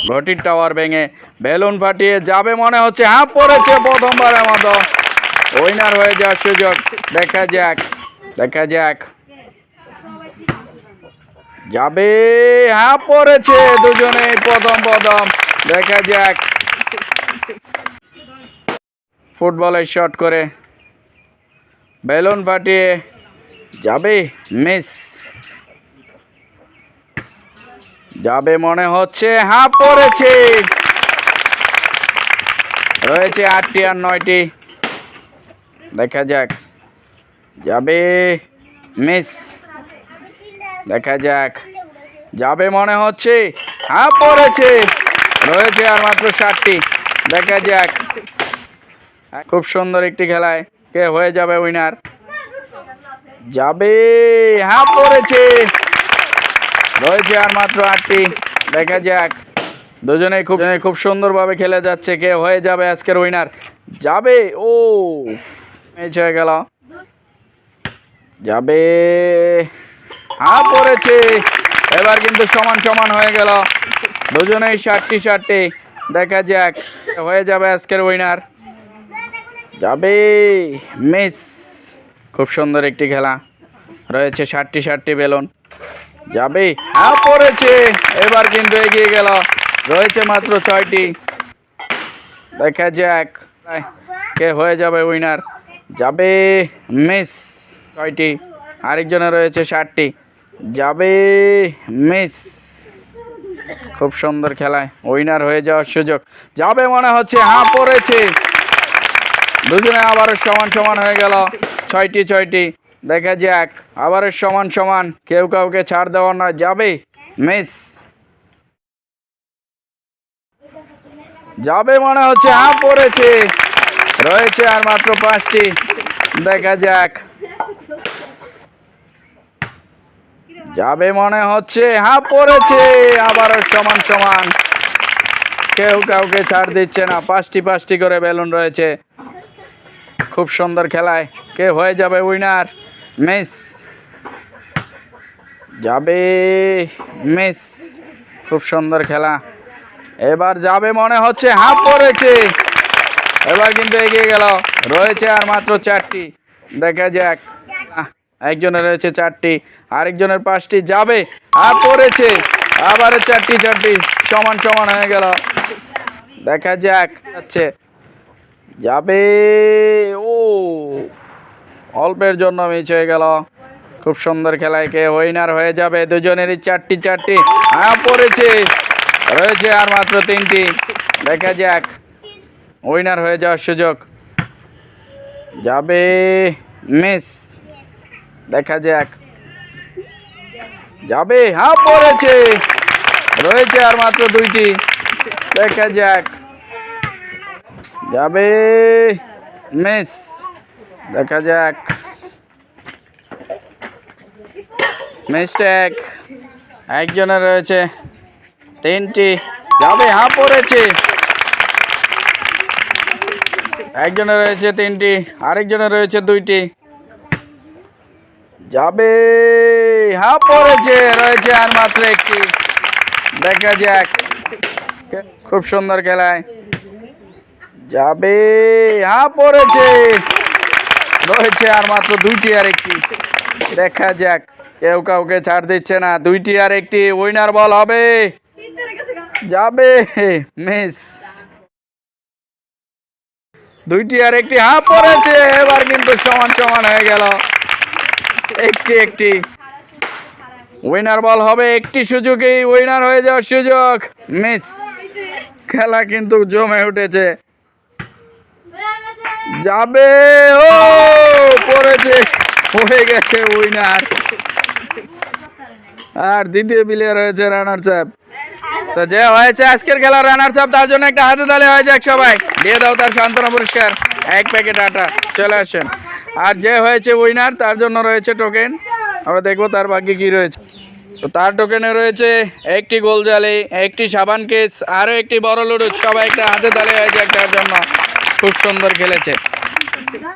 ঘটির tower ভেঙে balloon ফাটিয়ে যাবে মনে হচ্ছে। হ্যাঁ, পড়েছে প্রথমবারের মতো। উইনার হয়ে যাওয়ার সুযোগ। দেখা যাক, দেখা যাক। যাবে, হ্যাঁ পড়েছে দুজনেই প্রথম। দেখা যাক। ফুটবলের শট করে বেলুন ফাটিয়ে যাবে, মিস। যাবে মনে হচ্ছে, হ্যাঁ পড়েছে। রয়েছে 8টি আর 9টি। দেখা যাক। যাবে, মিস। দেখা যাক। যাবে মনে হচ্ছে, হ্যাঁ পড়েছে। রয়েছে আর মাত্র 7টি। দেখা যাক। খুব সুন্দর একটি খেলায় কে হয়ে যাবে উইনার। যাবে, হ্যাঁ পড়েছে। রয়েছে আর মাত্র 8টি। দেখা যাক। দুজনেই খুব সুন্দরভাবে খেলে যাচ্ছে। কে হয়ে যাবে আজকের উইনার। যাবে, ও ম্যাচ হয়ে গেল। যাবে, হ্যাঁ পড়েছে। এবার কিন্তু সমান হয়ে গেল। দুজনেই 7টি। দেখা যাক হয়ে যাবে আজকের উইনার। যাবে, মিস। খুব সুন্দর একটি খেলা। রয়েছে 7টি বেলুন। যাবে, হ্যাঁ পড়েছে। এবার কিন্তু এগিয়ে গেল। রয়েছে মাত্র 6টি। দেখা যাক কে হয়ে যাবে উইনার। যাবে, মিস। 6টি। আরেকজনের রয়েছে 7টি। যাবে, মিস। খুব সুন্দর খেলায় উইনার হয়ে যাওয়ার সুযোগ। যাবে মনে হচ্ছে, হ্যাঁ পড়েছে। দুজনে আবারও সমান হয়ে গেল। 6টি। দেখা যাক আবারও সমান। কেউ কাউকে ছাড় দেওয়ার নয়। যাবে, মিস। যাবে মনে হচ্ছে, হ্যাঁ পড়েছে। রয়েছে আর মাত্র 5টি। দেখা যাক। যাবে মনে হচ্ছে, হ্যাঁ পড়েছে। আবারও সমান। কেউ কাউকে ছাড় দিচ্ছে না। 5টি করে বেলুন রয়েছে। খুব সুন্দর খেলায় কে হয়ে যাবে উইনার। মিস। যাবে, মিস। খুব সুন্দর খেলা। এবার যাবে মনে হচ্ছে, হ্যাঁ পড়েছে। এবার কিন্তু এগিয়ে গেল। রয়েছে আর মাত্র 4টি। দেখা যাক। একজনের রয়েছে 4টি, আরেকজনের 5টি। যাবে, হ্যাঁ পড়েছে। আবারও 4টি। সমান হয়ে গেল। দেখা যাক। যাবে, ও অল্পের জন্য মিস হয়ে গেল। খুব সুন্দর খেলায় কে উইনার হয়ে যাবে। দুজনেরই 4টি। হ্যাঁ পড়েছে। রয়েছে আর মাত্র 3টি। দেখা যাক উইনার হয়ে যাওয়ার সুযোগ। যাবে, মিস। দেখা যাক। যাবে, হ্যাঁ পড়েছে। রয়েছে আর মাত্র 2টি। দেখা যাক। যাবে, মিস। দেখা যাক। মিস্টেক। একজনের রয়েছে 3টি। যাবে, হ্যাঁ পড়েছে। একজনের রয়েছে 3টি, আরেকজনের রয়েছে 2টি। যাবে, হ্যাঁ পড়েছে। রয়েছে আর মাত্র 1টি। দেখা যাক। খুব সুন্দর খেলায়। যাবে, হ্যাঁ পড়েছে। রয়েছে আর মাত্র 2টি আর 1টি। দেখা যাক। কেউ কাউকে ছাড় দিচ্ছে না। 2টি আর 1টি। উইনার বল হবে। যাবে, মিস। 2টি আর 1টি। হ্যাঁ পড়েছে। এবার কিন্তু সমান হয়ে গেল। 1টি। উইনার বল হবে। 1টি সুযোগেই উইনার হয়ে যাওয়ার সুযোগ। মিস। খেলা কিন্তু জমে উঠেছে। যাবে, ও পড়েছে। হয়ে গেছে উইনার। আর দ্বিতীয় প্লেয়ার হয়েছে রানার্স আপ। তো যে হয়েছে আজকের খেলার রানার্স আপ, তার জন্য একটা হাতে তালি হয়ে যাক সবাই। দিয়ে দাও তার সান্ত্বনা পুরস্কার 1 প্যাকেট আটা। চলে আসেন। আর যে হয়েছে উইনার তার জন্য রয়েছে টোকেন। আমরা দেখবো তার ভাগ্যে কি রয়েছে। তো তার টোকেনে রয়েছে 1টি গোল জালি, 1টি সাবান কেস, আরও 1টি বড় লুডু। সবাই একটা হাতে তালি হয়ে যাক তার জন্য। খুব সুন্দর খেলেছে।